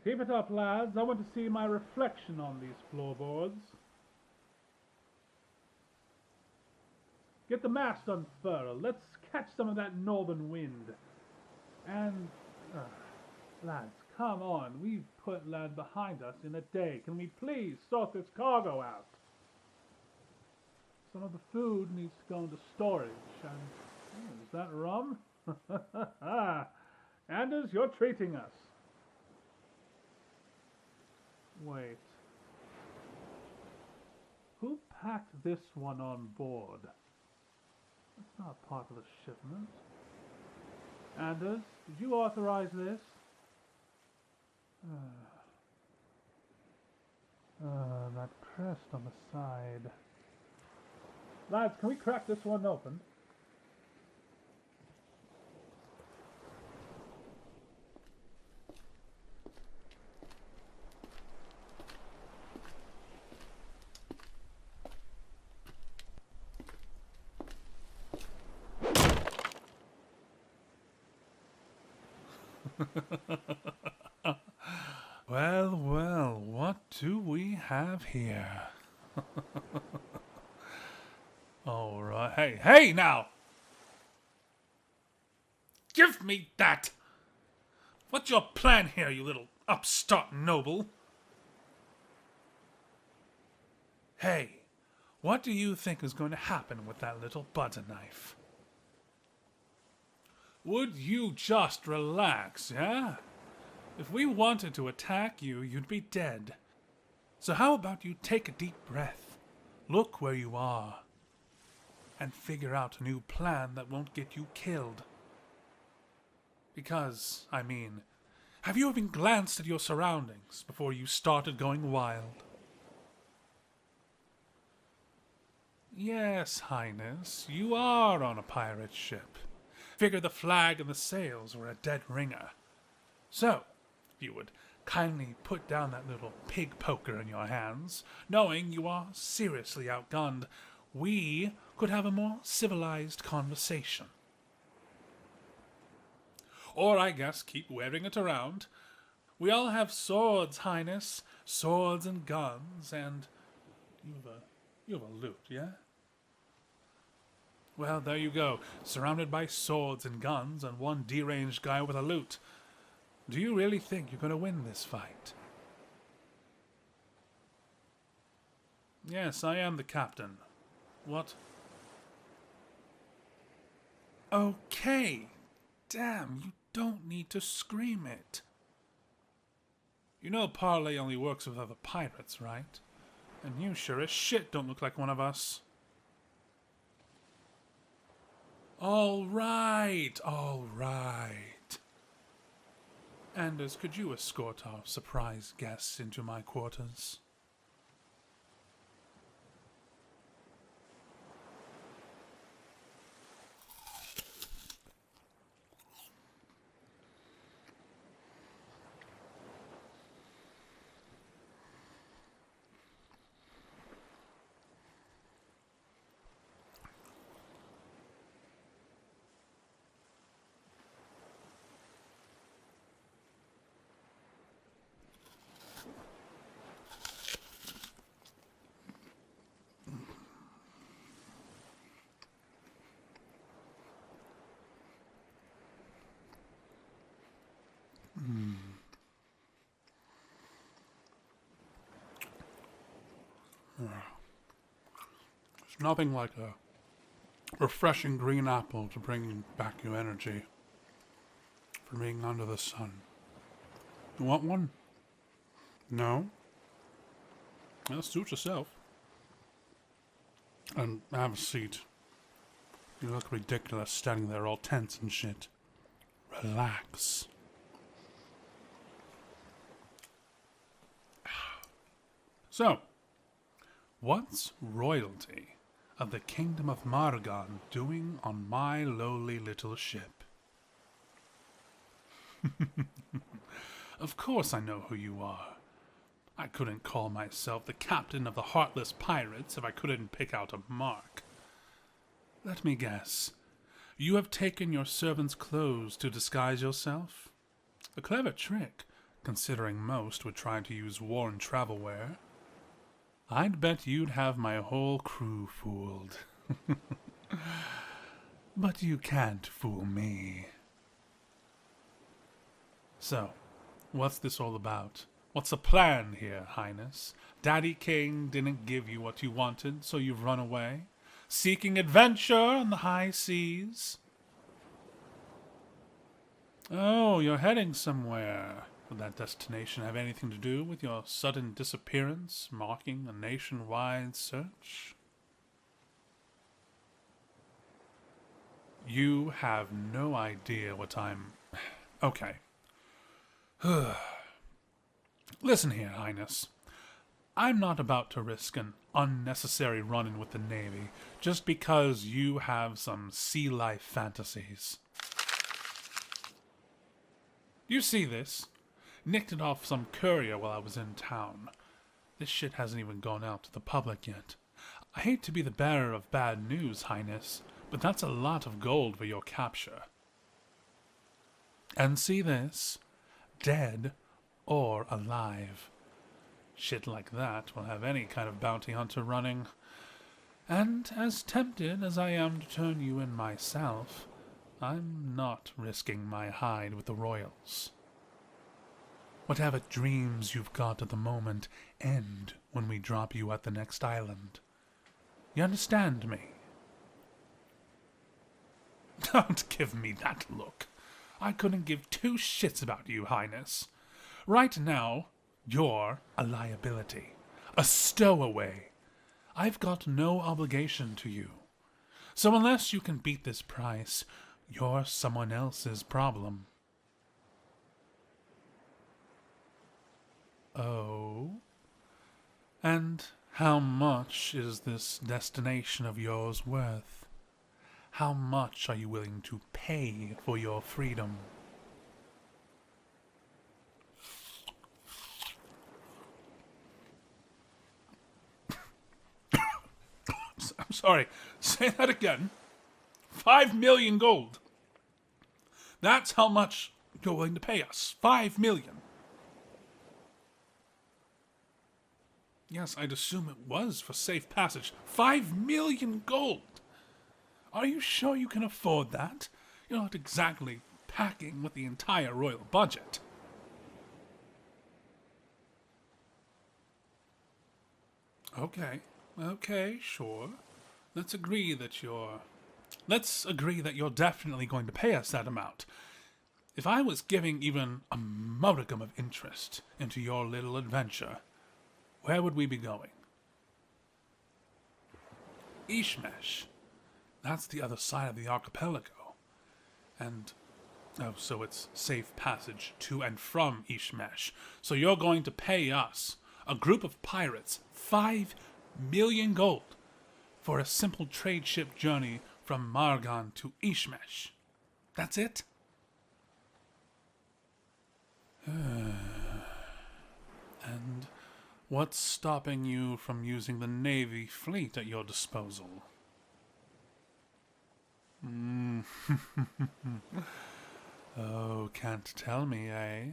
Keep it up, lads. I want to see my reflection on these floorboards. Get the mast unfurled. Let's catch some of that northern wind. And, lads, come on. We've put land behind us in a day. Can we please sort this cargo out? Some of the food needs to go into storage. And, is that rum? Anders, you're treating us. Wait. Who packed this one on board? That's not part of the shipment. Anders, did you authorize this? That crest on the side. Lads, can we crack this one open? Well, well, what do we have here? All right. Hey, now! Give me that! What's your plan here, you little upstart noble? Hey, what do you think is going to happen with that little butter knife? Would you just relax, yeah? If we wanted to attack you, you'd be dead. So how about you take a deep breath, look where you are, and figure out a new plan that won't get you killed? Because, I mean, have you even glanced at your surroundings before you started going wild? Yes, Highness, you are on a pirate ship. Figure the flag and the sails were a dead ringer. So, if you would kindly put down that little pig poker in your hands, knowing you are seriously outgunned, we could have a more civilized conversation. Or I guess keep wearing it around. We all have swords, Highness. Swords and guns, and you have a lute, yeah? Well, there you go. Surrounded by swords and guns and one deranged guy with a lute. Do you really think you're going to win this fight? Yes, I am the captain. What? Okay. Damn, you don't need to scream it. You know Parley only works with other pirates, right? And you sure as shit don't look like one of us. All right. Anders, could you escort our surprise guests into my quarters? There's nothing like a refreshing green apple to bring back your energy from being under the sun. You want one? No? Well, suit yourself. And have a seat. You look ridiculous standing there all tense and shit. Relax. So, what's royalty of the kingdom of Margan doing on my lowly little ship? Of course I know who you are. I couldn't call myself the captain of the Heartless Pirates if I couldn't pick out a mark. Let me guess. You have taken your servant's clothes to disguise yourself? A clever trick, considering most would try to use worn travel wear. I'd bet you'd have my whole crew fooled. But you can't fool me. So, what's this all about? What's the plan here, Highness? Daddy King didn't give you what you wanted, so you've run away? Seeking adventure on the high seas? Oh, you're heading somewhere. Would that destination have anything to do with your sudden disappearance, marking a nationwide search? You have no idea what I'm... Okay. Listen here, Highness. I'm not about to risk an unnecessary run-in with the Navy just because you have some sea life fantasies. You see this? Nicked it off some courier while I was in town. This shit hasn't even gone out to the public yet. I hate to be the bearer of bad news, Highness, but that's a lot of gold for your capture. And see this? Dead or alive. Shit like that will have any kind of bounty hunter running. And as tempted as I am to turn you in myself, I'm not risking my hide with the royals. Whatever dreams you've got at the moment end when we drop you at the next island. You understand me? Don't give me that look. I couldn't give two shits about you, Highness. Right now, you're a liability. A stowaway. I've got no obligation to you. So unless you can beat this price, you're someone else's problem. Oh? And how much is this destination of yours worth? How much are you willing to pay for your freedom? I'm sorry, say that again. 5 million gold. That's how much you're willing to pay us. 5 million. Yes, I'd assume it was for safe passage. 5 million gold. Are you sure you can afford that? You're not exactly packing with the entire royal budget. Okay, sure. Let's agree that you're definitely going to pay us that amount. If I was giving even a modicum of interest into your little adventure, where would we be going? Ishmesh. That's the other side of the archipelago. And, so it's safe passage to and from Ishmesh. So you're going to pay us, a group of pirates, 5 million gold for a simple trade ship journey from Margan to Ishmesh. That's it? And what's stopping you from using the Navy fleet at your disposal? Oh, can't tell me, eh?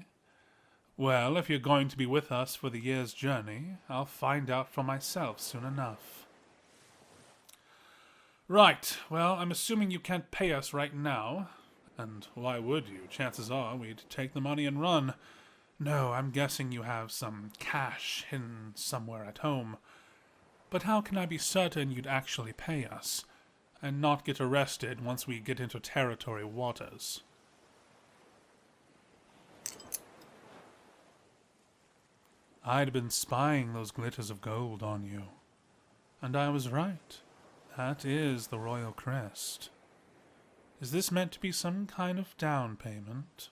Well, if you're going to be with us for the year's journey, I'll find out for myself soon enough. Right, well, I'm assuming you can't pay us right now. And why would you? Chances are we'd take the money and run. No, I'm guessing you have some cash hidden somewhere at home. But how can I be certain you'd actually pay us, and not get arrested once we get into territory waters? I'd been spying those glitters of gold on you, and I was right. That is the royal crest. Is this meant to be some kind of down payment?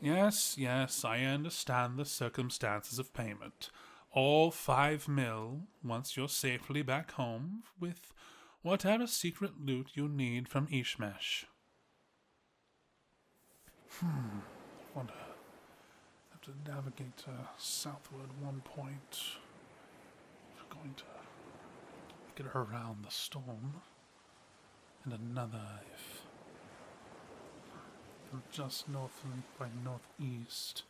Yes, I understand the circumstances of payment. All 5 mil once you're safely back home with whatever secret loot you need from Ishmesh. Wonder. Have to navigate southward 1 point. We're going to get around the storm. And another if... just north by northeast.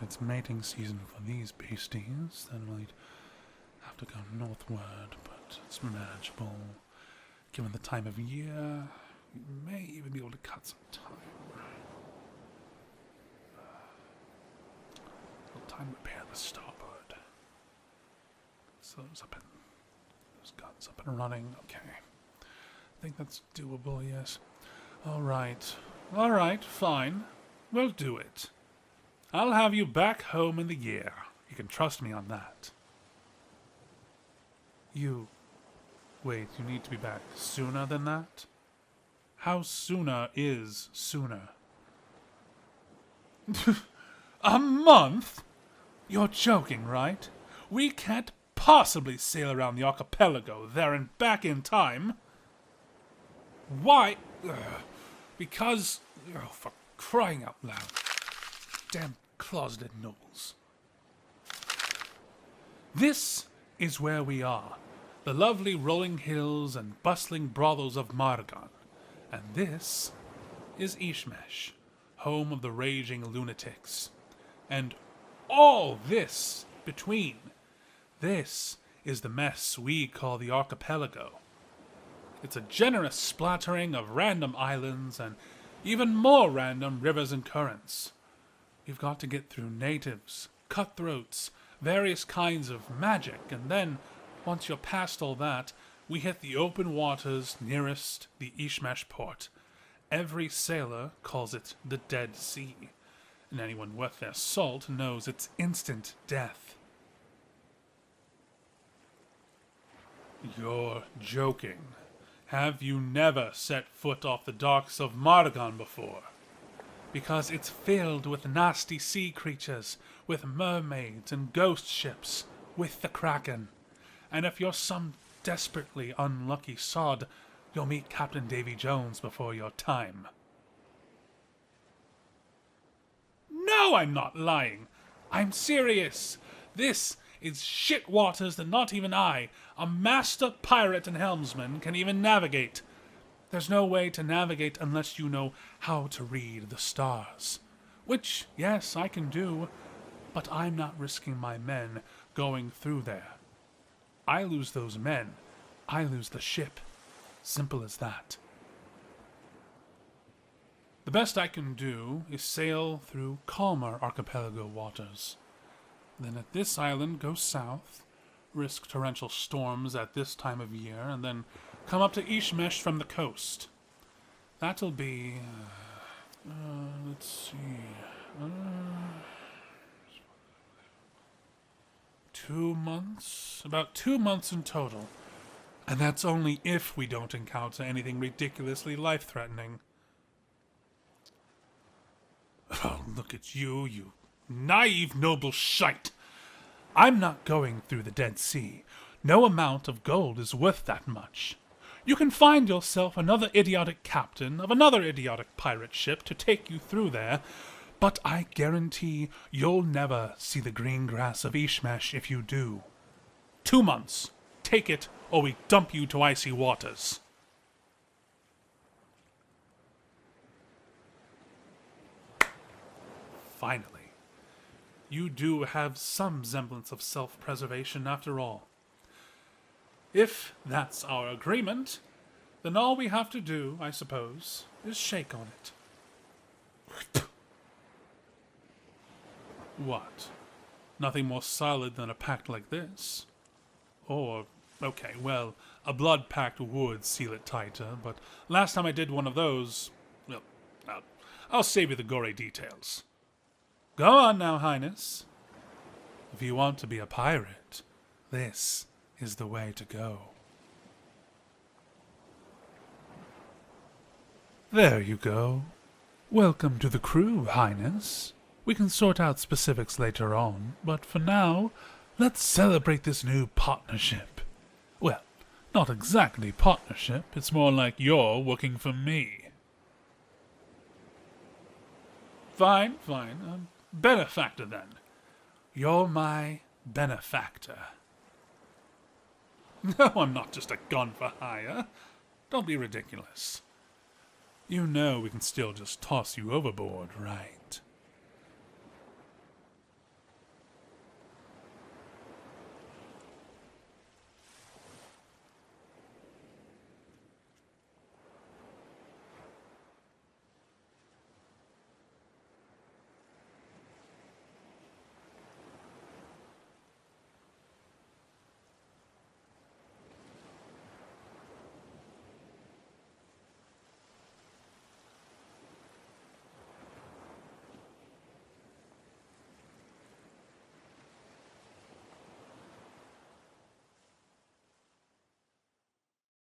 It's mating season for these beasties, then we'd have to go northward, but it's manageable. Given the time of year, you may even be able to cut some time. Time to repair the starboard. So those guns up and running. Okay. I think that's doable, yes. Alright, fine. We'll do it. I'll have you back home in the year. You can trust me on that. Wait, you need to be back sooner than that? How sooner is sooner? A month? You're joking, right? We can't possibly sail around the archipelago there and back in time. Why? Because... Oh, for crying out loud. Damn closeted nobles. This is where we are. The lovely rolling hills and bustling brothels of Margan. And this is Ishmesh, home of the raging lunatics. And all this between. This is the mess we call the archipelago. It's a generous splattering of random islands and even more random rivers and currents. You've got to get through natives, cutthroats, various kinds of magic, and then, once you're past all that, we hit the open waters nearest the Ishmesh port. Every sailor calls it the Dead Sea, and anyone worth their salt knows it's instant death. You're joking. Have you never set foot off the docks of Margan before? Because it's filled with nasty sea creatures, with mermaids and ghost ships, with the Kraken. And if you're some desperately unlucky sod, you'll meet Captain Davy Jones before your time. No, I'm not lying. I'm serious. This is shit waters that not even I, a master pirate and helmsman, can even navigate. There's no way to navigate unless you know how to read the stars. Which, yes, I can do, but I'm not risking my men going through there. I lose those men, I lose the ship. Simple as that. The best I can do is sail through calmer archipelago waters. Then at this island go south, risk torrential storms at this time of year, and then come up to Ishmesh from the coast. That'll be... let's see... 2 months? About 2 months in total. And that's only if we don't encounter anything ridiculously life-threatening. Oh, look at you, you naive noble shite! I'm not going through the Dead Sea. No amount of gold is worth that much. You can find yourself another idiotic captain of another idiotic pirate ship to take you through there, but I guarantee you'll never see the green grass of Ishmesh if you do. 2 months. Take it, or we dump you to icy waters. Finally. You do have some semblance of self-preservation after all. If that's our agreement, then all we have to do, I suppose, is shake on it. What? Nothing more solid than a pact like this? Or, okay, well, a blood pact would seal it tighter, but last time I did one of those, well, I'll save you the gory details. Go on now, Highness. If you want to be a pirate, this is the way to go. There you go. Welcome to the crew, Highness. We can sort out specifics later on, but for now, let's celebrate this new partnership. Well, not exactly partnership, it's more like you're working for me. Fine. Benefactor, then. You're my benefactor. No, I'm not just a gun for hire. Don't be ridiculous. You know we can still just toss you overboard, right?